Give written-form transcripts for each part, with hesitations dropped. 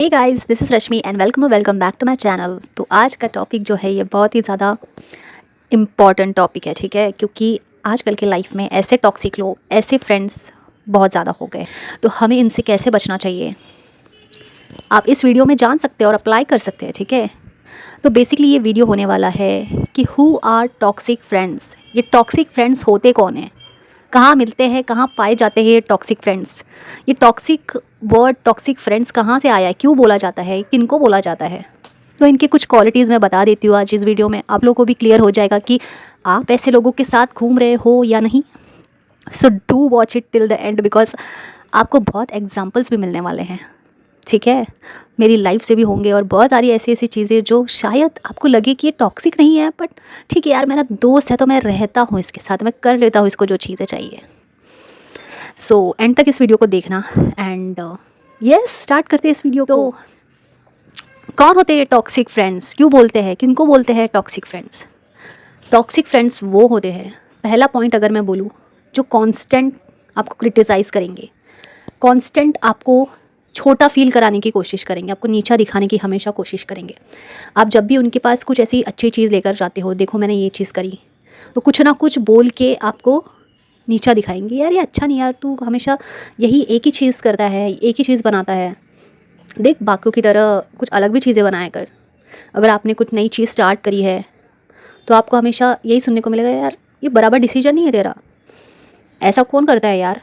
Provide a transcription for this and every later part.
Hey guys, this is Rashmi and welcome back to my channel. तो आज का topic जो है ये बहुत ही ज़्यादा इम्पॉर्टेंट टॉपिक है, ठीक है। क्योंकि आजकल के लाइफ में ऐसे टॉक्सिक लोग, ऐसे फ्रेंड्स बहुत ज़्यादा हो गए। तो हमें इनसे कैसे बचना चाहिए, आप इस वीडियो में जान सकते हैं और अप्लाई कर सकते हैं, ठीक है। तो बेसिकली ये वीडियो होने वाला है कि हु आर टॉक्सिक फ्रेंड्स। ये टॉक्सिक फ्रेंड्स होते कौन हैं, कहाँ मिलते हैं, कहाँ पाए जाते हैं ये टॉक्सिक फ्रेंड्स। ये टॉक्सिक वर्ड, टॉक्सिक फ्रेंड्स कहाँ से आया है, क्यों बोला जाता है, किनको बोला जाता है। तो इनकी कुछ क्वालिटीज़ मैं बता देती हूँ आज इस वीडियो में। आप लोगों को भी क्लियर हो जाएगा कि आप ऐसे लोगों के साथ घूम रहे हो या नहीं। So do watch it till the end, because आपको बहुत एग्जाम्पल्स भी मिलने वाले हैं, ठीक है। मेरी लाइफ से भी होंगे और बहुत सारी ऐसी ऐसी चीज़ें जो शायद आपको लगे कि ये टॉक्सिक नहीं है, बट ठीक है यार, मेरा दोस्त है तो मैं रहता हूँ इसके साथ, मैं कर लेता हूँ इसको जो चीज़ें चाहिए। सो एंड तक इस वीडियो को देखना एंड यस, स्टार्ट करते हैं इस वीडियो को। कौन होते हैं टॉक्सिक फ्रेंड्स, क्यों बोलते हैं, किनको बोलते हैं टॉक्सिक फ्रेंड्स। टॉक्सिक फ्रेंड्स वो होते हैं, पहला पॉइंट अगर मैं बोलूँ, जो कांस्टेंट आपको क्रिटिसाइज़ करेंगे, कांस्टेंट आपको छोटा फील कराने की कोशिश करेंगे, आपको नीचा दिखाने की हमेशा कोशिश करेंगे। आप जब भी उनके पास कुछ ऐसी अच्छी चीज़ लेकर जाते हो, देखो मैंने ये चीज़ करी, तो कुछ ना कुछ बोल के आपको नीचा दिखाएंगे। यार ये अच्छा नहीं, यार तू हमेशा यही एक ही चीज़ करता है, एक ही चीज़ बनाता है, देख बाकियों की तरह कुछ अलग भी चीज़ें बनाया कर। अगर आपने कुछ नई चीज़ स्टार्ट करी है तो आपको हमेशा यही सुनने को मिलेगा, यार ये बराबर डिसीजन नहीं है तेरा, ऐसा कौन करता है यार,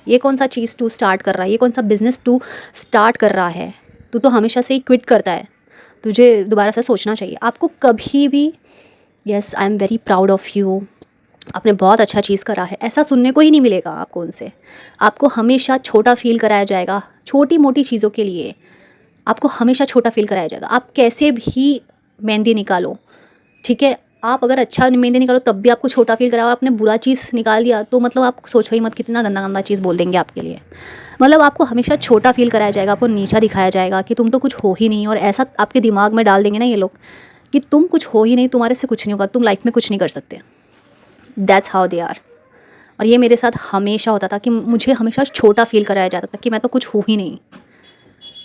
ये कौन सा चीज़ तू स्टार्ट कर रहा है, ये कौन सा बिज़नेस तू स्टार्ट कर रहा है, तू तो हमेशा से ही क्विट करता है, तुझे दोबारा से सोचना चाहिए। आपको कभी भी yes I am very proud of you, आपने बहुत अच्छा चीज़ करा है, ऐसा सुनने को ही नहीं मिलेगा आपको उनसे। आपको हमेशा छोटा फील कराया जाएगा, छोटी मोटी चीज़ों के लिए आपको हमेशा छोटा फील कराया जाएगा। आप कैसे भी मेहंदी निकालो, ठीक है, आप अगर अच्छा मेहंदी निकालो तब भी आपको छोटा फील कराओ। आपने बुरा चीज़ निकाल दिया तो मतलब आप सोचो ही मत कितना गंदा गंदा चीज़ बोल देंगे आपके लिए। मतलब आपको हमेशा छोटा फील कराया जाएगा, आपको नीचा दिखाया जाएगा कि तुम तो कुछ हो ही नहीं। और ऐसा आपके दिमाग में डाल देंगे ना ये लोग कि तुम कुछ हो ही नहीं, तुम्हारे से कुछ नहीं होगा, तुम लाइफ में कुछ नहीं कर सकते। That's how they are. और ये मेरे साथ हमेशा होता था कि मुझे हमेशा छोटा फील कराया जाता था कि मैं तो कुछ हूँ ही नहीं।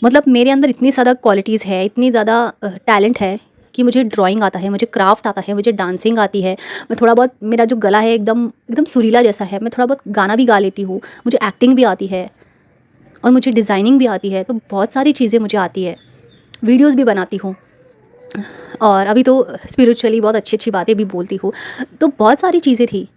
मतलब मेरे अंदर इतनी ज़्यादा क्वालिटीज़ है, इतनी ज़्यादा टैलेंट है कि मुझे ड्राइंग आता है, मुझे क्राफ्ट आता है, मुझे डांसिंग आती है, मैं थोड़ा बहुत, मेरा जो गला है एकदम एकदम सुरीला जैसा है, मैं थोड़ा बहुत गाना भी गा लेती हूँ, मुझे एक्टिंग भी आती है और मुझे डिज़ाइनिंग भी आती है। तो बहुत सारी चीज़ें मुझे आती है, वीडियोज़ भी बनाती हूँ और अभी तो स्पिरिचुअली बहुत अच्छी अच्छी बातें भी बोलती हूँ। तो बहुत सारी चीज़ें थी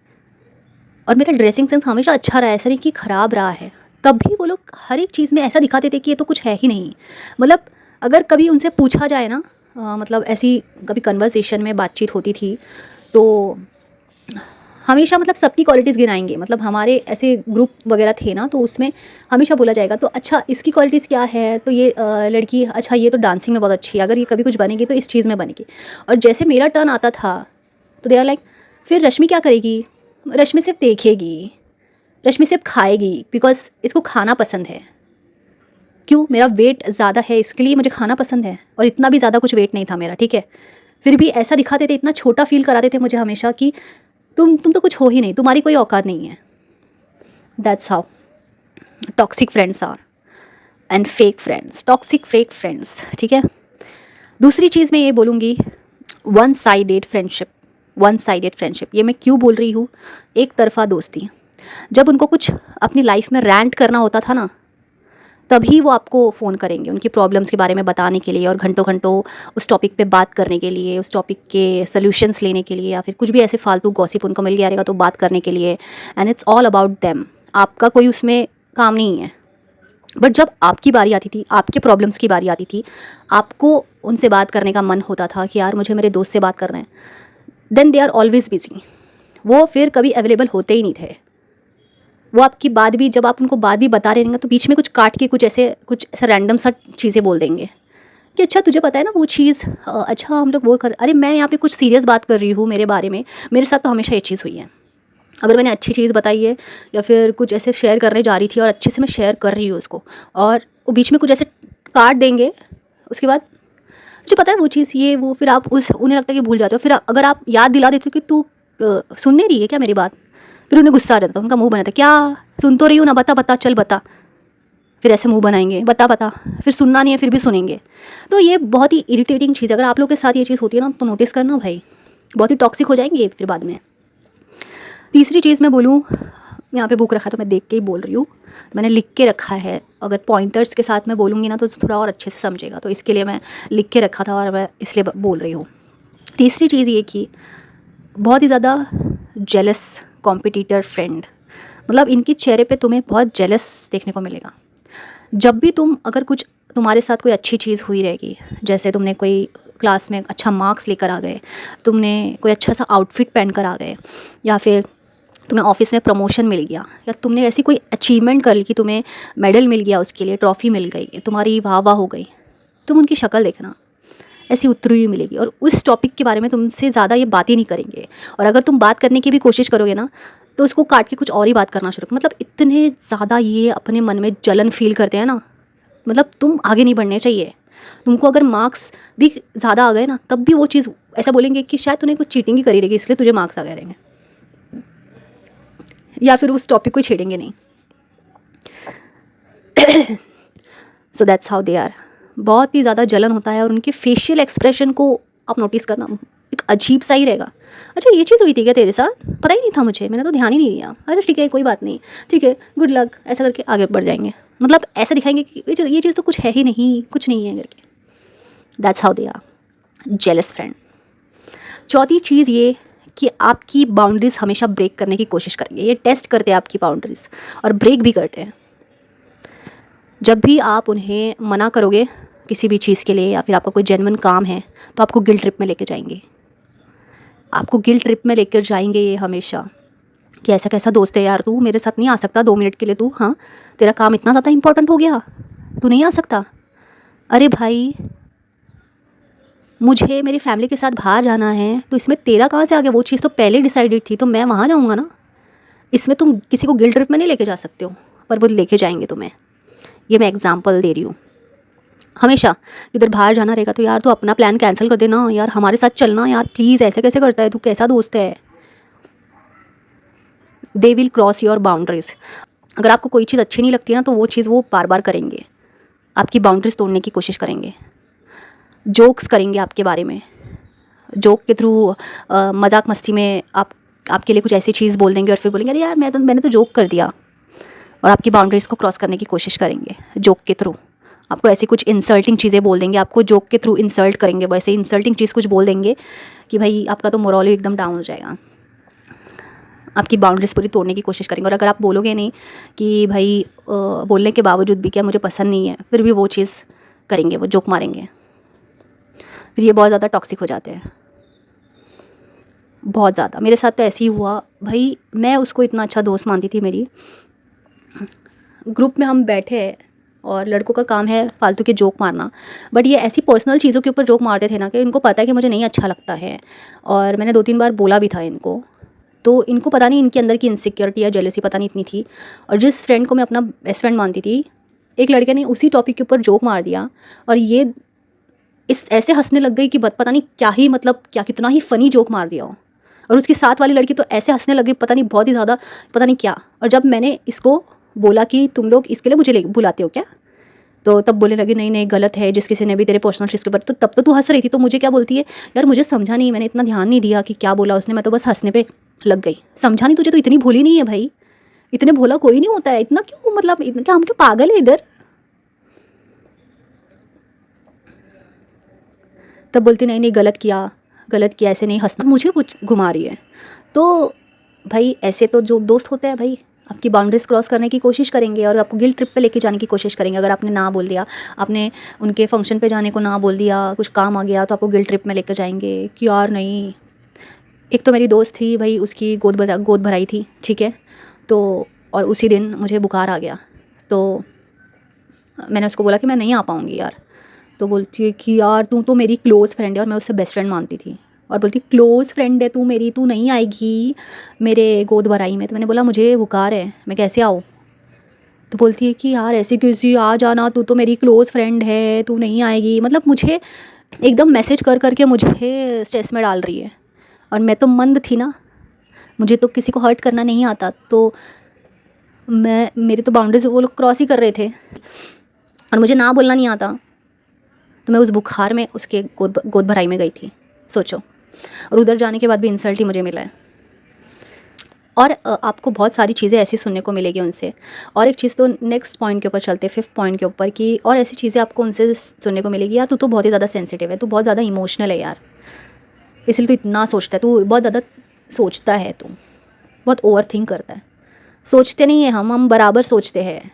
और मेरा ड्रेसिंग सेंस हमेशा अच्छा रहा है, ऐसा नहीं कि ख़राब रहा है। तब भी वो लोग हर एक चीज़ में ऐसा दिखाते थे कि ये तो कुछ है ही नहीं। मतलब अगर कभी उनसे पूछा जाए ना, मतलब ऐसी कभी कन्वर्सेशन में बातचीत होती थी तो हमेशा मतलब सबकी क्वालिटीज़ गिनाएंगे। मतलब हमारे ऐसे ग्रुप वगैरह थे ना, तो उसमें हमेशा बोला जाएगा तो अच्छा इसकी क्वालिटीज़ क्या है, तो ये लड़की अच्छा ये तो डांसिंग में बहुत अच्छी है, अगर ये कभी कुछ बनेगी तो इस चीज़ में बनेगी। और जैसे मेरा टर्न आता था तो दे आर लाइक, फिर रश्मि क्या करेगी, रश्मि सिर्फ देखेगी, रश्मि सिर्फ खाएगी, बिकॉज इसको खाना पसंद है। क्यों, मेरा वेट ज़्यादा है इसके लिए मुझे खाना पसंद है, और इतना भी ज़्यादा कुछ वेट नहीं था मेरा, ठीक है। फिर भी ऐसा दिखाते थे, इतना छोटा फील कराते थे मुझे हमेशा कि तुम तो कुछ हो ही नहीं, तुम्हारी कोई औकात नहीं है। That's how toxic friends are and fake friends, toxic fake friends, ठीक है। दूसरी चीज़ मैं ये बोलूँगी, one sided friendship. One sided friendship ये मैं क्यों बोल रही हूँ, एक तरफा दोस्ती। जब उनको कुछ अपनी लाइफ में रैंट करना होता था ना, तभी वो आपको फ़ोन करेंगे उनकी प्रॉब्लम्स के बारे में बताने के लिए, और घंटों घंटों उस टॉपिक पे बात करने के लिए, उस टॉपिक के सॉल्यूशंस लेने के लिए, या फिर कुछ भी ऐसे फालतू गॉसिप उनको मिल गया रहेगा तो बात करने के लिए। And it's all about them, आपका कोई उसमें काम नहीं है। बट जब आपकी बारी आती थी, आपके प्रॉब्लम्स की बारी आती थी, आपको उनसे बात करने का मन होता था कि यार मुझे मेरे दोस्त से बात करना है, then they are always busy. वो फिर कभी अवेलेबल होते ही नहीं थे। वो आपकी बात भी, जब आप उनको बात भी बता रहे रहेंगे तो बीच में कुछ काट के कुछ ऐसा रैंडम सा चीज़ें बोल देंगे कि अच्छा तुझे पता है ना वो चीज़, अच्छा हम लोग वो कर, अरे मैं यहाँ पे कुछ सीरियस बात कर रही हूँ मेरे बारे में, मेरे साथ तो हमेशा ये चीज़ हुई है। अगर मैंने अच्छी चीज़ बताई है या फिर कुछ ऐसे शेयर करने जा रही थी और अच्छे से मैं शेयर कर रही हूँ उसको, और वो बीच में कुछ ऐसे काट देंगे, उसके बाद मुझे पता है वो चीज़ ये वो, फिर आप उन्हें लगता है कि भूल जाते हो। फिर अगर आप याद दिला देते हो कि तू सुन नहीं रही है क्या मेरी बात, फिर उन्हें गुस्सा आ जाता था, उनका मुंह बना था, क्या सुन तो रही हूँ ना, बता बता चल बता। फिर ऐसे मुंह बनाएंगे, बता बता, फिर सुनना नहीं है फिर भी सुनेंगे। तो ये बहुत ही इरिटेटिंग चीज़ है। अगर आप लोग के साथ ये चीज़ होती है ना तो नोटिस करना भाई, बहुत ही टॉक्सिक हो जाएंगे फिर बाद में। तीसरी चीज़ मैं बोलूँ, यहाँ पे बुक रखा है तो मैं देख के ही बोल रही हूँ, मैंने लिख के रखा है। अगर पॉइंटर्स के साथ मैं बोलूँगी ना तो थोड़ा और अच्छे से समझेगा, तो इसके लिए मैं लिख के रखा था और मैं इसलिए बोल रही हूँ। तीसरी चीज़ ये कि बहुत ही ज़्यादा जेलस कॉम्पिटिटर फ्रेंड, मतलब इनके चेहरे पे तुम्हें बहुत जेलस देखने को मिलेगा। जब भी अगर कुछ तुम्हारे साथ कोई अच्छी चीज़ हुई रहेगी, जैसे तुमने कोई क्लास में अच्छा मार्क्स लेकर आ गए, तुमने कोई अच्छा सा आउटफिट पहन कर आ गए, या फिर तुम्हें ऑफिस में प्रमोशन मिल गया, या तुमने ऐसी कोई अचीवमेंट कर ली कि तुम्हें मेडल मिल गया, उसके लिए ट्रॉफ़ी मिल गई, तुम्हारी वाह वाह हो गई, तुम उनकी शक्ल देखना ऐसी उतरी हुई मिलेगी और उस टॉपिक के बारे में तुमसे ज़्यादा ये बात ही नहीं करेंगे। और अगर तुम बात करने की भी कोशिश करोगे ना तो उसको काट के कुछ और ही बात करना शुरू, मतलब इतने ज़्यादा ये अपने मन में जलन फील करते हैं ना, मतलब तुम आगे नहीं बढ़ने चाहिए। तुमको अगर मार्क्स भी ज़्यादा आ गए ना तब भी वो चीज़ ऐसा बोलेंगे कि शायद तूने कुछ चीटिंग ही करी रहेगी इसलिए तुझे मार्क्स आ गए रहेंगे, या फिर उस टॉपिक को छेड़ेंगे नहीं। So that's how they are. बहुत ही ज़्यादा जलन होता है और उनके फेशियल एक्सप्रेशन को आप नोटिस करना, एक अजीब सा ही रहेगा। अच्छा ये चीज़ हुई थी क्या तेरे साथ, पता ही नहीं था मुझे, मैंने तो ध्यान ही नहीं दिया, अच्छा ठीक है कोई बात नहीं, ठीक है गुड लक, ऐसा करके आगे बढ़ जाएंगे। मतलब ऐसा दिखाएंगे कि ये चीज़ तो कुछ है ही नहीं, कुछ नहीं है करके। That's how they are, jealous friend. चौथी चीज़ ये कि आपकी बाउंड्रीज़ हमेशा ब्रेक करने की कोशिश करेंगे। ये टेस्ट करते हैं आपकी बाउंड्रीज़ और ब्रेक भी करते हैं। जब भी आप उन्हें मना करोगे किसी भी चीज़ के लिए, या फिर आपका कोई जेन्युइन काम है, तो आपको गिल्ट ट्रिप में लेके जाएंगे। आपको गिल्ट ट्रिप में लेकर जाएंगे ये हमेशा, कि ऐसा कैसा दोस्त है यार, तू मेरे साथ नहीं आ सकता 2 मिनट के लिए, तू हाँ तेरा काम इतना ज़्यादा इंपॉर्टेंट हो गया, तू नहीं आ सकता। अरे भाई मुझे मेरी फैमिली के साथ बाहर जाना है, तो इसमें तेरा कहाँ से आ गया, वो चीज़ तो पहले डिसाइडेड थी, तो मैं वहाँ जाऊँगा ना। इसमें तुम किसी को गिल्ट ट्रिप में नहीं लेके जा सकते हो, पर वो लेके जाएंगे तुम्हें। ये मैं एग्जांपल दे रही हूँ। हमेशा इधर बाहर जाना रहेगा तो यार तू अपना प्लान कैंसिल कर देना यार, हमारे साथ चलना यार प्लीज़, ऐसे कैसे करता है तू, कैसा दोस्त है। They will cross your boundaries. अगर आपको कोई चीज़ अच्छी नहीं लगती ना तो वो चीज़ वो बार बार करेंगे, आपकी बाउंड्रीज तोड़ने की कोशिश करेंगे, जोक्स करेंगे आपके बारे में, जोक के थ्रू मजाक मस्ती में आपके लिए कुछ ऐसी चीज़ बोल देंगे और फिर बोलेंगे अरे यार मैंने तो जोक कर दिया, और आपकी बाउंड्रीज़ को क्रॉस करने की कोशिश करेंगे जोक के थ्रू। आपको ऐसी कुछ इंसल्टिंग चीज़ें बोल देंगे, आपको जोक के थ्रू इंसल्ट करेंगे, वैसे इंसल्टिंग चीज़ कुछ बोल देंगे कि भाई आपका तो मोरल ही एकदम डाउन हो जाएगा। आपकी बाउंड्रीज पूरी तोड़ने की कोशिश करेंगे। और अगर आप बोलोगे नहीं कि भाई बोलने के बावजूद भी क्या मुझे पसंद नहीं है, फिर भी वो चीज़ करेंगे, वो जोक मारेंगे। फिर ये बहुत ज़्यादा टॉक्सिक हो जाते हैं, बहुत ज़्यादा। मेरे साथ तो ऐसे ही हुआ भाई, मैं उसको इतना अच्छा दोस्त मानती थी मेरी। ग्रुप में हम बैठे हैं और लड़कों का काम है फालतू के जोक मारना, बट ये ऐसी पर्सनल चीज़ों के ऊपर जोक मारते थे ना कि इनको पता है कि मुझे नहीं अच्छा लगता है। और मैंने 2-3 बार बोला भी था इनको, तो इनको पता नहीं इनके अंदर की इनसिक्योरिटी या जेलसी पता नहीं इतनी थी। और जिस फ्रेंड को मैं अपना बेस्ट फ्रेंड मानती थी, एक लड़के ने उसी टॉपिक के ऊपर जोक मार दिया और ये इस ऐसे हंसने लग गई कि पता नहीं क्या ही, मतलब क्या कितना ही फ़नी जोक मार दिया हो। और उसकी साथ वाली लड़की तो ऐसे हंसने लग गई, पता नहीं बहुत ही ज़्यादा, पता नहीं क्या। और जब मैंने इसको बोला कि तुम लोग इसके लिए मुझे बुलाते हो क्या, तो तब बोलने लगी नहीं नहीं गलत है, जिस किसी ने भी तेरे पर्सनल चीज़ के ऊपर, तो तब तो तू हंस रही थी, तो मुझे क्या बोलती है यार, मुझे समझा नहीं, मैंने इतना ध्यान नहीं दिया कि क्या बोला उसने, मैं तो बस हंसने पे लग गई। समझा नहीं तुझे, तो इतनी भोली नहीं है भाई, इतने भोला कोई नहीं होता है, इतना क्यों, मतलब इतना क्या हम क्यों पागल है इधर। तब बोलती नहीं नहीं गलत किया, ऐसे नहीं हंसना, मुझे कुछ घुमा रही है। तो भाई ऐसे तो जो दोस्त होते हैं भाई आपकी बाउंड्रीज क्रॉस करने की कोशिश करेंगे और आपको गिल्ट ट्रिप पे लेके जाने की कोशिश करेंगे। अगर आपने ना बोल दिया, आपने उनके फंक्शन पे जाने को ना बोल दिया, कुछ काम आ गया, तो आपको गिल्ट ट्रिप में लेकर जाएंगे कि यार नहीं। एक तो मेरी दोस्त थी भाई, उसकी गोद भराई थी, ठीक है, तो और उसी दिन मुझे बुखार आ गया, तो मैंने उसको बोला कि मैं नहीं आ पाऊँगी यार। तो बोलती है कि यार तू तो मेरी क्लोज़ फ्रेंड है, और मैं उससे बेस्ट फ्रेंड मानती थी, और बोलती क्लोज़ फ्रेंड है तू मेरी, तू नहीं आएगी मेरे गोद भराई में। तो मैंने बोला मुझे बुखार है, मैं कैसे आऊँ। तो बोलती है कि यार ऐसे कैसे आ जाना, तू तो मेरी क्लोज़ फ्रेंड है, तू नहीं आएगी। मतलब मुझे एकदम मैसेज कर करके मुझे स्ट्रेस में डाल रही है। और मैं तो मंद थी ना, मुझे तो किसी को हर्ट करना नहीं आता, तो मेरी तो बाउंड्रीज वो लोग क्रॉस ही कर रहे थे और मुझे ना बोलना नहीं आता, तो मैं उस बुखार में उसके गोद भराई में गई थी, सोचो। और उधर जाने के बाद भी इंसल्ट ही मुझे मिला है। और आपको बहुत सारी चीज़ें ऐसी सुनने को मिलेगी उनसे। और एक चीज़ तो नेक्स्ट पॉइंट के ऊपर चलते, 5th पॉइंट के ऊपर, कि और ऐसी चीज़ें आपको उनसे सुनने को मिलेगी, यार तू तो बहुत ही ज़्यादा सेंसिटिव है, तू बहुत ज़्यादा इमोशनल है यार, इसलिए तू इतना सोचता है, तू बहुत ज़्यादा सोचता है, तू बहुत ओवर थिंक करता है। सोचते नहीं है हम बराबर सोचते हैं,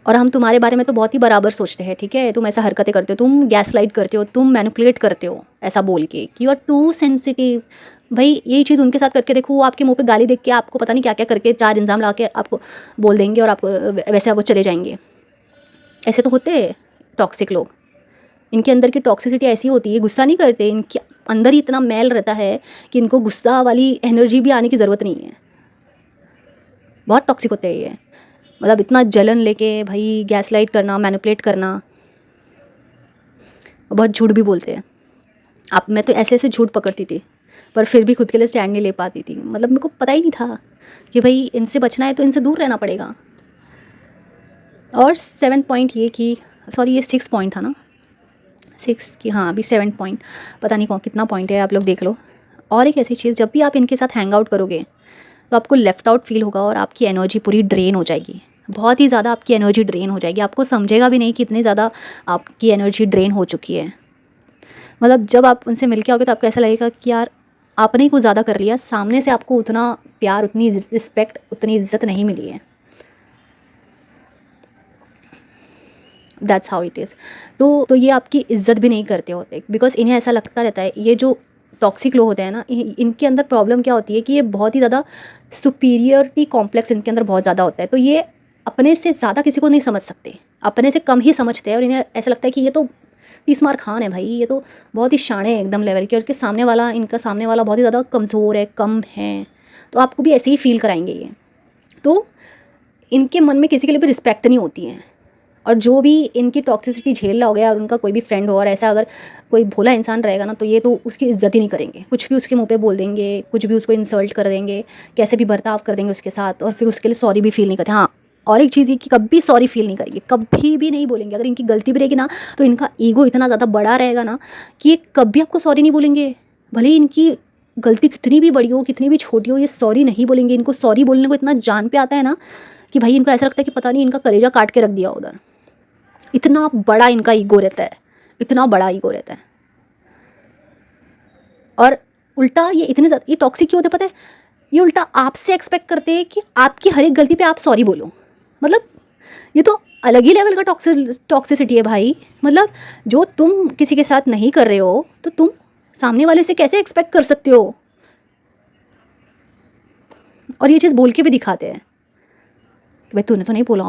और हम तुम्हारे बारे में तो बहुत ही बराबर सोचते हैं, ठीक है। तुम ऐसा हरकतें करते हो, तुम गैसलाइट करते हो, तुम मैनिपुलेट करते हो ऐसा बोल के कि यू आर टू सेंसिटिव। भाई यही चीज़ उनके साथ करके देखो, वो आपके मुंह पे गाली देख के आपको पता नहीं क्या क्या करके 4 इल्ज़ाम ला के आपको बोल देंगे और आपको वैसे वो चले जाएंगे। ऐसे तो होते हैं टॉक्सिक लोग, इनके अंदर की टॉक्सिसिटी ऐसी होती है, गुस्सा नहीं करते, इनके अंदर ही इतना मैल रहता है कि इनको गुस्सा वाली एनर्जी भी आने की ज़रूरत नहीं है। बहुत टॉक्सिक होते हैं ये, मतलब इतना जलन लेके भाई गैसलाइट करना, मैनिपुलेट करना, बहुत झूठ भी बोलते हैं। मैं तो ऐसे ऐसे झूठ पकड़ती थी, पर फिर भी खुद के लिए स्टैंड नहीं ले पाती थी। मतलब मेरे को पता ही नहीं था कि भाई इनसे बचना है तो इनसे दूर रहना पड़ेगा। और 7th पॉइंट ये कि, सॉरी ये 6th पॉइंट था ना, 6 की, हाँ अभी 7th पॉइंट, पता नहीं कौन कितना पॉइंट है, आप लोग देख लो। और एक ऐसी चीज़, जब भी आप इनके साथ हैंग आउट करोगे तो आपको लेफ़्ट आउट फील होगा और आपकी एनर्जी पूरी ड्रेन हो जाएगी, बहुत ही ज़्यादा आपकी एनर्जी ड्रेन हो जाएगी। आपको समझेगा भी नहीं कि इतनी ज़्यादा आपकी एनर्जी ड्रेन हो चुकी है। मतलब जब आप उनसे मिल के आओगे तो आपको ऐसा लगेगा कि यार आपने ही कुछ ज़्यादा कर लिया, सामने से आपको उतना प्यार, उतनी रिस्पेक्ट, उतनी इज्जत नहीं मिली है। That's how it is. तो ये आपकी इज्जत भी नहीं करते होते, बिकॉज इन्हें ऐसा लगता रहता है, ये जो टॉक्सिक लोग होते हैं ना, इनके अंदर प्रॉब्लम क्या होती है कि ये बहुत ही ज़्यादा सुपीरियरिटी कॉम्प्लेक्स इनके अंदर बहुत ज़्यादा होता है। तो ये अपने से ज़्यादा किसी को नहीं समझ सकते, अपने से कम ही समझते हैं, और इन्हें ऐसा लगता है कि ये तो 30 मार खान है भाई, ये तो बहुत ही शाणे है एकदम लेवल के, और इसके सामने वाला, इनका सामने वाला बहुत ही ज़्यादा कमज़ोर है, कम है। तो आपको भी ऐसे ही फील कराएंगे ये। तो इनके मन में किसी के लिए भी रिस्पेक्ट नहीं होती है। और जो भी इनकी टॉक्सिसिटी झेल रहा हो गया, और उनका कोई भी फ्रेंड हो, और ऐसा अगर कोई भोला इंसान रहेगा ना, तो ये तो उसकी इज्जत ही नहीं करेंगे, कुछ भी उसके मुंह पे बोल देंगे, कुछ भी उसको इंसल्ट कर देंगे, कैसे भी बर्ताव कर देंगे उसके साथ, और फिर उसके लिए सॉरी भी फील नहीं करते। हाँ, और एक चीज़ ये कि कभी सॉरी फील नहीं करेंगे, कभी भी नहीं बोलेंगे। अगर इनकी गलती भी रहेगी ना, तो इनका ईगो इतना ज़्यादा बड़ा रहेगा ना कि ये कभी आपको सॉरी नहीं बोलेंगे। भले ही इनकी गलती कितनी भी बड़ी हो, कितनी भी छोटी हो, ये सॉरी नहीं बोलेंगे। इनको सॉरी बोलने को इतना जान पे आता है ना कि भाई इनको ऐसा लगता है कि पता नहीं इनका कलेजा काट के रख दिया उधर। इतना बड़ा इनका ईगो रहता है, इतना बड़ा ईगो रहता है। और उल्टा ये इतने ज़्यादा, ये टॉक्सिक क्यों होते पता है, ये उल्टा आपसे एक्सपेक्ट करते हैं कि आपकी हर एक गलती पे आप सॉरी बोलो। मतलब ये तो अलग ही लेवल का टॉक्सिसिटी है भाई। मतलब जो तुम किसी के साथ नहीं कर रहे हो, तो तुम सामने वाले से कैसे एक्सपेक्ट कर सकते हो। और ये चीज़ बोल के भी दिखाते हैं कि भाई तूने तो नहीं बोला,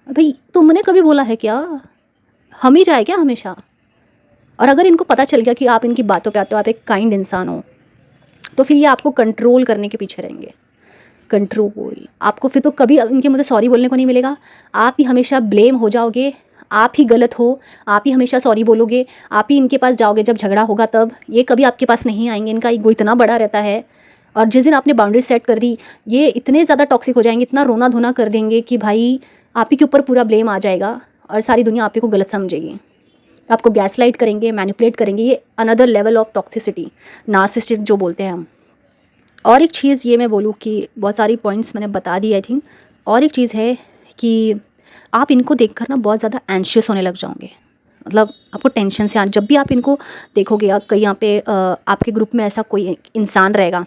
भाई तुमने कभी बोला है क्या, हम ही जाए क्या हमेशा। और अगर इनको पता चल गया कि आप इनकी बातों पे आते हो, आप एक काइंड इंसान हो, तो फिर ये आपको कंट्रोल करने के पीछे रहेंगे। कंट्रोल आपको फिर तो कभी इनके मुझे सॉरी बोलने को नहीं मिलेगा। आप ही हमेशा ब्लेम हो जाओगे, आप ही गलत हो, आप ही हमेशा सॉरी बोलोगे, आप ही इनके पास जाओगे जब झगड़ा होगा तब। ये कभी आपके पास नहीं आएंगे, इनका ईगो इतना बड़ा रहता है। और जिस दिन आपने बाउंड्री सेट कर दी, ये इतने ज़्यादा टॉक्सिक हो जाएंगे, इतना रोना धोना कर देंगे कि भाई आप ही के ऊपर पूरा ब्लेम आ जाएगा, और सारी दुनिया आप ही को गलत समझेगी, आपको गैसलाइट करेंगे, मैनिपुलेट करेंगे। ये another level of toxicity, narcissistic जो बोलते हैं हम। और एक चीज़ ये मैं बोलूँ कि बहुत सारी पॉइंट्स मैंने बता दी आई थिंक। और एक चीज़ है कि आप इनको देखकर ना बहुत ज़्यादा एंशियस होने लग जाओगे। मतलब आपको टेंशन से जब भी आप इनको देखोगे, या कहीं यहाँ पे आपके ग्रुप में ऐसा कोई इंसान रहेगा,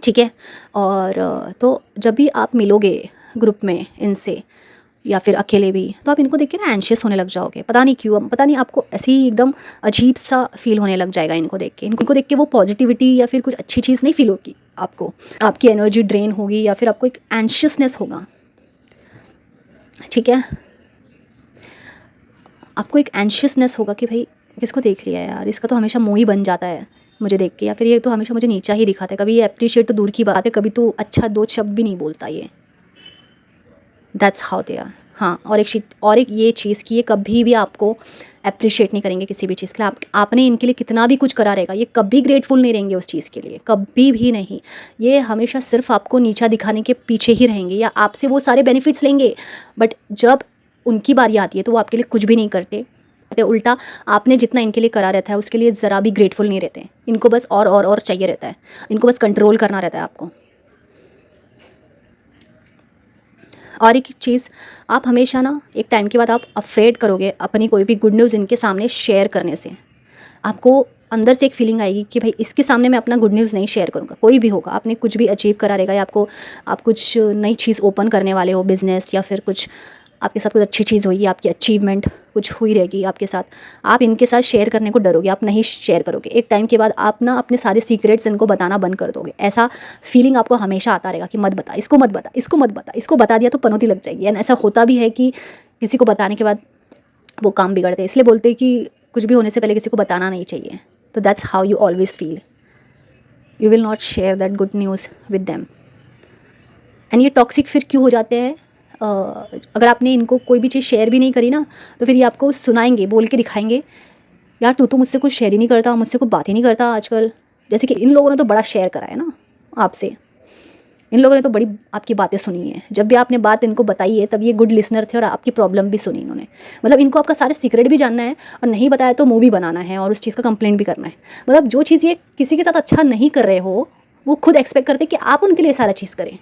ठीक है, और तो जब भी आप मिलोगे ग्रुप में इनसे, या फिर अकेले भी, तो आप इनको देख के ना एंशियस होने लग जाओगे। पता नहीं क्यों, पता नहीं, आपको ऐसे ही एकदम अजीब सा फील होने लग जाएगा इनको देख के। इनको देख के वो पॉजिटिविटी या फिर कुछ अच्छी चीज़ नहीं फील होगी आपको, आपकी एनर्जी ड्रेन होगी, या फिर आपको एक एंशियसनेस होगा, ठीक है। आपको एक एंशियसनेस होगा कि भाई किसको देख लिया है यार, इसका तो हमेशा मुँह ही बन जाता है मुझे देख के, या फिर ये तो हमेशा मुझे नीचा ही दिखाता है, कभी ये अप्रिशिएट तो दूर की बात है, कभी तो अच्छा 2 शब्द भी नहीं बोलता ये। That's how they are. हाँ, और एक ये चीज़ कि ये कभी भी आपको एप्रिशिएट नहीं करेंगे किसी भी चीज़ के लिए। आपने इनके लिए कितना भी कुछ करा रहेगा, ये कभी ग्रेटफुल नहीं रहेंगे उस चीज़ के लिए, कभी भी नहीं। ये हमेशा सिर्फ आपको नीचा दिखाने के पीछे ही रहेंगे, या आपसे वो सारे बेनिफिट्स लेंगे, बट जब उनकी बारी आती है तो वो आपके लिए कुछ भी नहीं करते। उल्टा आपने जितना इनके लिए करा रहता है उसके लिए ज़रा भी ग्रेटफुल नहीं रहते। इनको बस और चाहिए रहता है, इनको बस कंट्रोल करना रहता है आपको। और एक चीज़, आप हमेशा ना एक टाइम के बाद आप अफ्रेड करोगे अपनी कोई भी गुड न्यूज़ इनके सामने शेयर करने से। आपको अंदर से एक फीलिंग आएगी कि भाई इसके सामने मैं अपना गुड न्यूज़ नहीं शेयर करूँगा। कोई भी होगा, आपने कुछ भी अचीव करा रहेगा, या आप कुछ नई चीज़ ओपन करने वाले हो, बिज़नेस, या फिर कुछ आपके साथ कुछ अच्छी चीज़ हुई, आपकी अचीवमेंट कुछ हुई रहेगी आपके साथ, आप इनके साथ शेयर करने को डरोगे, आप नहीं शेयर करोगे। एक टाइम के बाद आप ना अपने सारे सीक्रेट्स इनको बताना बंद कर दोगे। ऐसा फीलिंग आपको हमेशा आता रहेगा कि मत बता, इसको मत बता, इसको मत बता, इसको बता दिया तो पनौती लग जाएगी। एंड ऐसा होता भी है कि किसी को बताने के बाद वो काम बिगड़ते हैं। इसलिए बोलते हैं कि कुछ भी होने से पहले किसी को बताना नहीं चाहिए। तो that's how you always feel, you will not share that good news with them. And ये टॉक्सिक फिर क्यों हो जाते हैं? अगर आपने इनको कोई भी चीज़ शेयर भी नहीं करी ना, तो फिर ये आपको सुनाएंगे, बोल के दिखाएंगे, यार तू तो मुझसे कुछ शेयर ही नहीं करता, मुझसे कोई बात ही नहीं करता आजकल। जैसे कि इन लोगों ने तो बड़ा शेयर करा है ना आपसे, इन लोगों ने तो बड़ी आपकी बातें सुनी है। जब भी आपने बात इनको बताई है तब ये गुड लिसनर थे और आपकी प्रॉब्लम भी सुनी इन्होंने। मतलब इनको आपका सारे सीक्रेट भी जानना है, और नहीं बताया तो मूवी बनाना है और उस चीज़ का कंप्लेंट भी करना है। मतलब जो चीज़ ये किसी के साथ अच्छा नहीं कर रहे हो, वो खुद एक्सपेक्ट करते कि आप उनके लिए सारा चीज़ करें।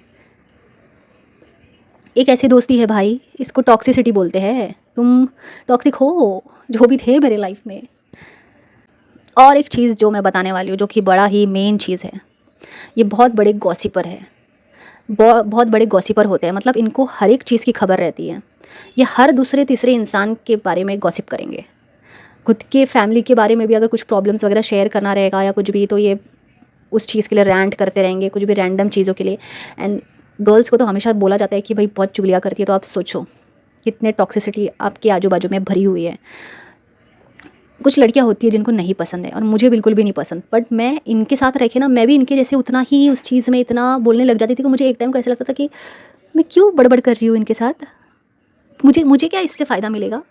एक ऐसी दोस्ती है भाई, इसको टॉक्सिसिटी बोलते हैं। तुम टॉक्सिक हो, जो भी थे मेरे लाइफ में। और एक चीज़ जो मैं बताने वाली हूँ, जो कि बड़ा ही मेन चीज़ है, ये बहुत बड़े गॉसिपर है। बहुत बड़े गॉसिपर होते हैं, मतलब इनको हर एक चीज़ की खबर रहती है। ये हर दूसरे तीसरे इंसान के बारे में गॉसिप करेंगे। खुद के फैमिली के बारे में भी अगर कुछ प्रॉब्लम्स वगैरह शेयर करना रहेगा या कुछ भी, तो ये उस चीज़ के लिए रैंट करते रहेंगे, कुछ भी रैंडम चीज़ों के लिए। एंड गर्ल्स को तो हमेशा बोला जाता है कि भाई बहुत चुगलियाँ करती है, तो आप सोचो कितने टॉक्सिसिटी आपके आजू बाजू में भरी हुई है। कुछ लड़कियां होती है जिनको नहीं पसंद है, और मुझे बिल्कुल भी नहीं पसंद, बट मैं इनके साथ रह के ना, मैं भी इनके जैसे उतना ही उस चीज़ में इतना बोलने लग जाती थी कि मुझे एक टाइम को ऐसा लगता था कि मैं क्यों बड़बड़ कर रही हूँ इनके साथ, मुझे क्या इससे फ़ायदा मिलेगा।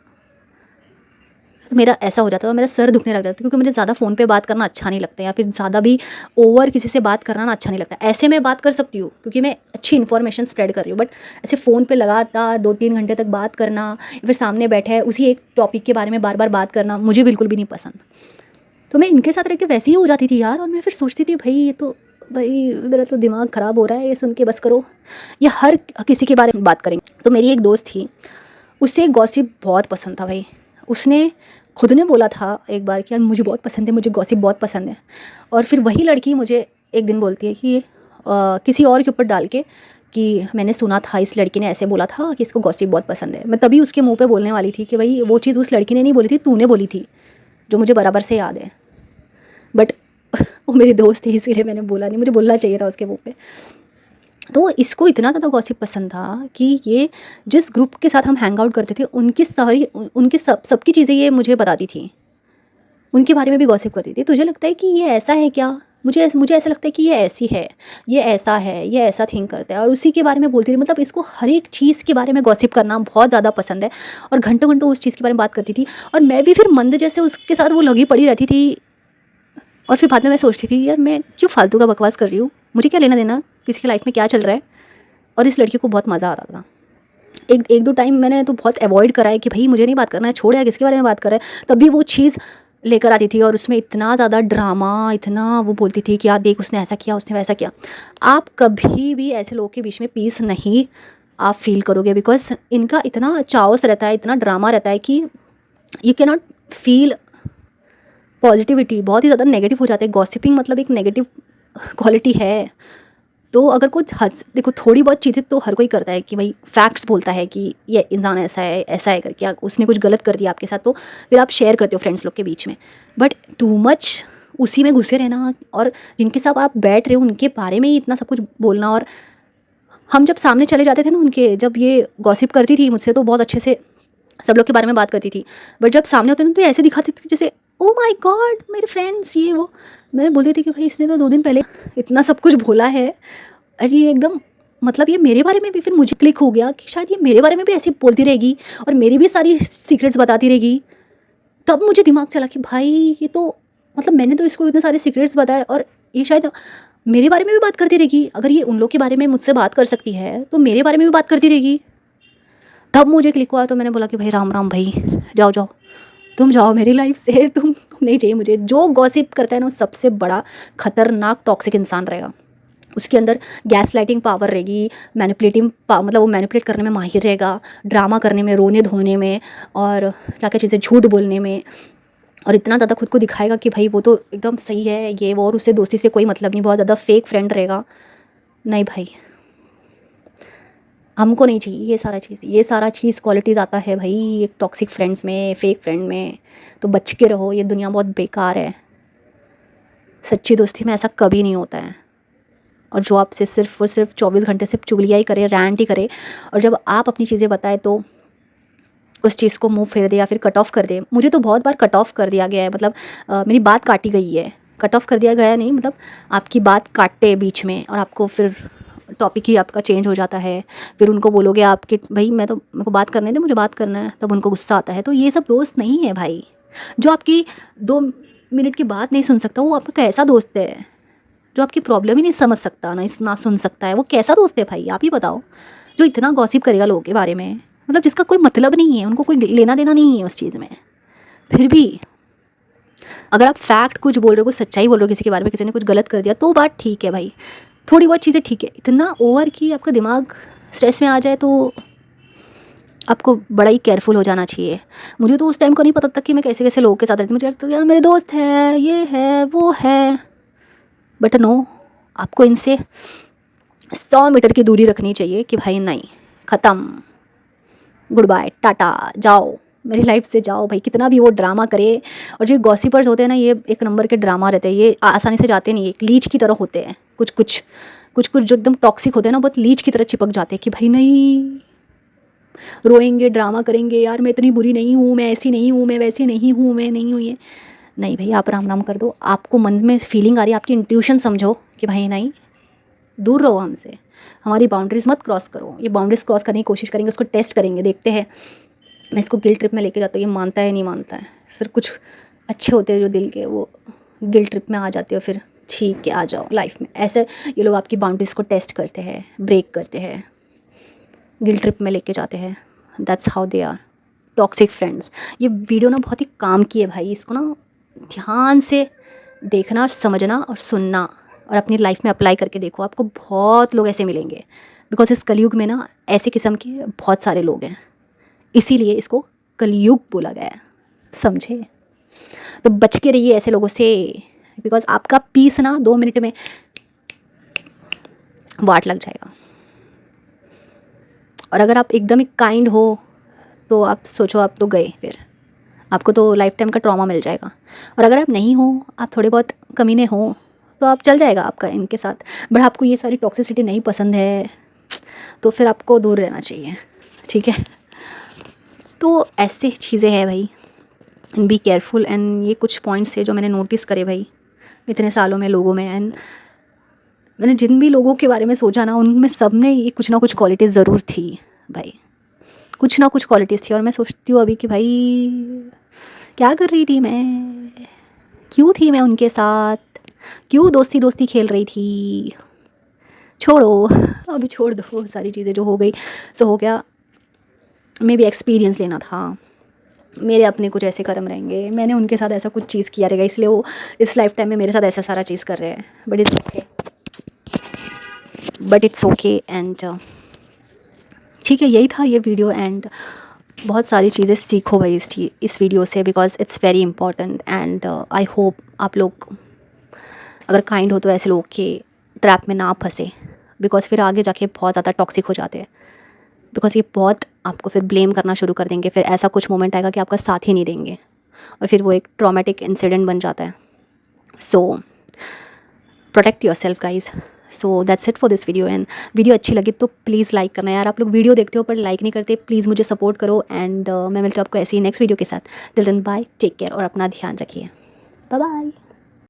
तो मेरा ऐसा हो जाता था, मेरा सर दुखने लग जाता था, क्योंकि मुझे ज़्यादा फ़ोन पे बात करना अच्छा नहीं लगता, या फिर ज़्यादा भी ओवर किसी से बात करना ना अच्छा नहीं लगता। ऐसे मैं बात कर सकती हूँ क्योंकि मैं अच्छी इन्फॉर्मेशन स्प्रेड कर रही हूँ, बट ऐसे फ़ोन पे लगातार 2-3 घंटे तक बात करना, या फिर सामने बैठे है उसी एक टॉपिक के बारे में बार बार बात करना, मुझे बिल्कुल भी नहीं पसंद। तो मैं इनके साथ रह के वैसे ही हो जाती थी यार। और मैं फिर सोचती थी भाई मेरा तो दिमाग ख़राब हो रहा है ये सुन के, बस करो। ये हर किसी के बारे में बात करेंगे। तो मेरी एक दोस्त थी, उससे गॉसिप बहुत पसंद था भाई। उसने खुद ने बोला था एक बार कि यार मुझे बहुत पसंद है, मुझे गॉसिप बहुत पसंद है। और फिर वही लड़की मुझे एक दिन बोलती है कि किसी और के ऊपर डाल के कि मैंने सुना था इस लड़की ने ऐसे बोला था कि इसको गॉसिप बहुत पसंद है। मैं तभी उसके मुंह पे बोलने वाली थी कि भाई वो चीज़ उस लड़की ने नहीं बोली थी, तूने बोली थी, जो मुझे बराबर से याद है। बट वो मेरी दोस्त थी इसीलिए मैंने बोला नहीं, मुझे बोलना चाहिए था उसके मुंह पे। तो इसको इतना ज़्यादा गॉसिप पसंद था कि ये जिस ग्रुप के साथ हम हैंग आउट करते थे उनकी सबकी चीज़ें ये मुझे बताती थी, उनके बारे में भी गॉसिप करती थी। तुझे लगता है कि ये ऐसा है क्या, मुझे ऐसा लगता है कि ये ऐसी है, ये ऐसा है, ये ऐसा थिंक करता है, और उसी के बारे में बोलती थी। मतलब इसको हर एक चीज़ के बारे में गॉसिप करना बहुत ज़्यादा पसंद है, और घंटों घंटों उस चीज़ के बारे में बात करती थी। और मैं भी फिर मंद जैसे उसके साथ वो लगी पड़ी रहती थी। और फिर बाद में मैं सोचती थी यार मैं क्यों फालतू का बकवास कर रही हूँ, मुझे क्या लेना देना किसी की लाइफ में क्या चल रहा है। और इस लड़की को बहुत मज़ा आता था। एक दो टाइम मैंने तो बहुत अवॉइड करा है कि भाई मुझे नहीं बात करना है, छोड़ यार किसके बारे में बात कर रहा है। तब भी वो चीज़ लेकर आती थी, और उसमें इतना ज़्यादा ड्रामा, इतना वो बोलती थी कि यार देख उसने ऐसा किया, उसने वैसा किया। आप कभी भी ऐसे लोगों के बीच में पीस नहीं आप फील करोगे, बिकॉज इनका इतना चाओस रहता है, इतना ड्रामा रहता है कि you can not feel positivity. बहुत ही ज़्यादा नेगेटिव हो जाते हैं। गॉसिपिंग मतलब एक नेगेटिव क्वालिटी है। तो अगर कुछ हद, देखो थोड़ी बहुत चीज़ें तो हर कोई करता है कि भाई फैक्ट्स बोलता है कि ये इंसान ऐसा है करके, उसने कुछ गलत कर दिया आपके साथ, तो फिर आप शेयर करते हो फ्रेंड्स लोग के बीच में। बट टू मच उसी में घुसे रहना, और जिनके साथ आप बैठ रहे हो उनके बारे में ही इतना सब कुछ बोलना। और हम जब सामने चले जाते थे ना उनके, जब ये गॉसिप करती थी मुझसे तो बहुत अच्छे से सब लोग के बारे में बात करती थी, बट जब सामने होते ना तो ऐसे दिखाती थी जैसे ओ माय गॉड मेरे फ्रेंड्स ये वो। मैं बोलती थी कि भाई इसने तो 2 दिन पहले इतना सब कुछ बोला है, और ये एकदम मतलब ये मेरे बारे में भी, फिर मुझे क्लिक हो गया कि शायद ये मेरे बारे में भी ऐसी बोलती रहेगी और मेरी भी सारी सीक्रेट्स बताती रहेगी। तब मुझे दिमाग चला कि भाई ये तो मतलब मैंने तो इसको इतने सारे सीक्रेट्स बताए और ये शायद मेरे बारे में भी बात करती रहेगी। अगर ये उन लोग के बारे में मुझसे बात कर सकती है तो मेरे बारे में भी बात करती रहेगी। तब मुझे क्लिक हुआ, तो मैंने बोला कि भाई राम राम भाई, जाओ जाओ, तुम जाओ मेरी लाइफ से, तुम नहीं चाहिए मुझे। जो गॉसिप करता है ना, सबसे बड़ा खतरनाक टॉक्सिक इंसान रहेगा। उसके अंदर गैस लाइटिंग पावर रहेगी, मैनिपुलेटिंग मतलब वो मैनिपुलेट करने में माहिर रहेगा, ड्रामा करने में, रोने धोने में, और क्या क्या चीज़ें झूठ बोलने में, और इतना ज़्यादा खुद को दिखाएगा कि भाई वो तो एकदम सही है ये वो, और उससे दोस्ती से कोई मतलब नहीं, बहुत ज़्यादा फेक फ्रेंड रहेगा। नहीं भाई, हमको नहीं चाहिए ये सारा चीज़ क्वालिटीज़ आता है भाई एक टॉक्सिक फ्रेंड्स में, फेक फ्रेंड में। तो बच के रहो, ये दुनिया बहुत बेकार है। सच्ची दोस्ती में ऐसा कभी नहीं होता है। और जो आपसे सिर्फ और सिर्फ 24 घंटे सिर्फ चुगलियाँ ही करे, रैंट ही करे, और जब आप अपनी चीज़ें बताए तो उस चीज़ को मुंह फेर दे या फिर कट ऑफ कर दे। मुझे तो बहुत बार कट ऑफ कर दिया गया है, मतलब मेरी बात काटी गई है। कट ऑफ कर दिया गया नहीं, मतलब आपकी बात काटते हैं बीच में और आपको फिर टॉपिक ही आपका चेंज हो जाता है। फिर उनको बोलोगे आपके भाई मेरे को बात करने दे, मुझे बात करना है, तब उनको गुस्सा आता है। तो ये सब दोस्त नहीं है भाई। जो आपकी 2 मिनट की बात नहीं सुन सकता, वो आपका कैसा दोस्त है? जो आपकी प्रॉब्लम ही नहीं समझ सकता, ना सुन सकता है, वो कैसा दोस्त है भाई? आप ही बताओ। जो इतना गॉसिप करेगा लोगों के बारे में, मतलब जिसका कोई मतलब नहीं है, उनको कोई लेना देना नहीं है उस चीज़ में। फिर भी अगर आप फैक्ट कुछ बोल रहे हो, कुछ सच्चाई बोल रहे हो किसी के बारे में, किसी ने कुछ गलत कर दिया, तो बात ठीक है भाई, थोड़ी बहुत चीज़ें ठीक है। इतना ओवर कि आपका दिमाग स्ट्रेस में आ जाए तो आपको बड़ा ही केयरफुल हो जाना चाहिए। मुझे तो उस टाइम को नहीं पता था कि मैं कैसे कैसे लोगों के साथ रहती। मुझे लगता था यार मेरे दोस्त है, ये है वो है, बट नो, आपको इनसे 100 मीटर की दूरी रखनी चाहिए कि भाई नहीं, ख़त्म, गुड बाय, टाटा, जाओ मेरी लाइफ से जाओ भाई। कितना भी वो ड्रामा करे, और जो गॉसिपर्स होते हैं ना, ये एक नंबर के ड्रामा रहते हैं। ये आसानी से जाते नहीं, एक लीच की तरह होते हैं। कुछ जो एकदम टॉक्सिक होते हैं ना, बहुत लीच की तरह चिपक जाते हैं कि भाई नहीं, रोएंगे, ड्रामा करेंगे, यार मैं इतनी बुरी नहीं हूँ, मैं ऐसी नहीं हूँ, मैं वैसी नहीं हूँ, मैं नहीं हूँ ये। नहीं भाई, आप राम राम कर दो। आपको मन में फीलिंग आ रही है, आपकी इंट्यूशन समझो कि भाई नहीं, दूर रहो हमसे, हमारी बाउंड्रीज मत क्रॉस करो। ये बाउंड्रीज क्रॉस करने की कोशिश करेंगे, उसको टेस्ट करेंगे, देखते हैं। मैं इसको गिल्ट ट्रिप में लेके जाता हूँ, ये मानता है नहीं मानता है। फिर कुछ अच्छे होते हैं जो दिल के, वो गिल्ट ट्रिप में आ जाते हो, फिर ठीक है आ जाओ लाइफ में। ऐसे ये लोग आपकी बाउंड्रीज़ को टेस्ट करते हैं, ब्रेक करते हैं, गिल्ट ट्रिप में लेके जाते हैं। That's how they are toxic friends. ये वीडियो ना बहुत ही काम की है भाई, इसको ना ध्यान से देखना और समझना और सुनना, और अपनी लाइफ में अप्लाई करके देखो। आपको बहुत लोग ऐसे मिलेंगे, बिकॉज इस कलयुग में ना ऐसे किस्म के बहुत सारे लोग हैं, इसीलिए इसको कलयुग बोला गया है, समझे? तो बच के रहिए ऐसे लोगों से, बिकॉज आपका पीस ना 2 मिनट में वाट लग जाएगा। और अगर आप एकदम ही काइंड हो तो आप सोचो, आप तो गए, फिर आपको तो लाइफ टाइम का ट्रॉमा मिल जाएगा। और अगर आप नहीं हो, आप थोड़े बहुत कमीने हो, तो आप चल जाएगा आपका इनके साथ। बट आपको ये सारी टॉक्सिसिटी नहीं पसंद है तो फिर आपको दूर रहना चाहिए, ठीक है? तो ऐसे चीज़ें हैं भाई, बी केयरफुल। एंड ये कुछ पॉइंट्स है जो मैंने नोटिस करे भाई इतने सालों में लोगों में। एंड मैंने जिन भी लोगों के बारे में सोचा ना, उनमें सब में ये कुछ ना कुछ क्वालिटीज़ ज़रूर थी भाई, कुछ ना कुछ क्वालिटीज़ थी। और मैं सोचती हूँ अभी कि भाई क्या कर रही थी मैं, क्यों थी मैं उनके साथ, क्यों दोस्ती दोस्ती खेल रही थी। छोड़ो, अभी छोड़ दो सारी चीज़ें, जो हो गई सो हो गया। मे भी एक्सपीरियंस लेना था, मेरे अपने कुछ ऐसे कर्म रहेंगे, मैंने उनके साथ ऐसा कुछ चीज़ किया रहेगा, इसलिए वो इस लाइफ टाइम में मेरे साथ ऐसा सारा चीज़ कर रहे हैं। बट इट्स ओके एंड ठीक है, यही था ये वीडियो। एंड बहुत सारी चीज़ें सीखो भाई इस वीडियो से, because it's very important. And I hope आप लोग अगर काइंड हो तो ऐसे लोग के ट्रैप में ना फंसे, बिकॉज फिर आगे जाके बहुत ज़्यादा टॉक्सिक हो जाते हैं। बिकॉज ये बहुत आपको फिर ब्लेम करना शुरू कर देंगे, फिर ऐसा कुछ मोमेंट आएगा कि आपका साथ ही नहीं देंगे, और फिर वो एक ट्रॉमेटिक इंसिडेंट बन जाता है। So protect yourself guys. So that's it for this video. And video अच्छी लगी तो प्लीज़ लाइक करना यार। आप लोग वीडियो देखते हो पर लाइक नहीं करते, प्लीज़ मुझे सपोर्ट करो। एंड मैं मिलती हूँ आपको ऐसी ही नेक्स्ट वीडियो के साथ। Till then bye, take care और अपना ध्यान रखिए। Bye bye.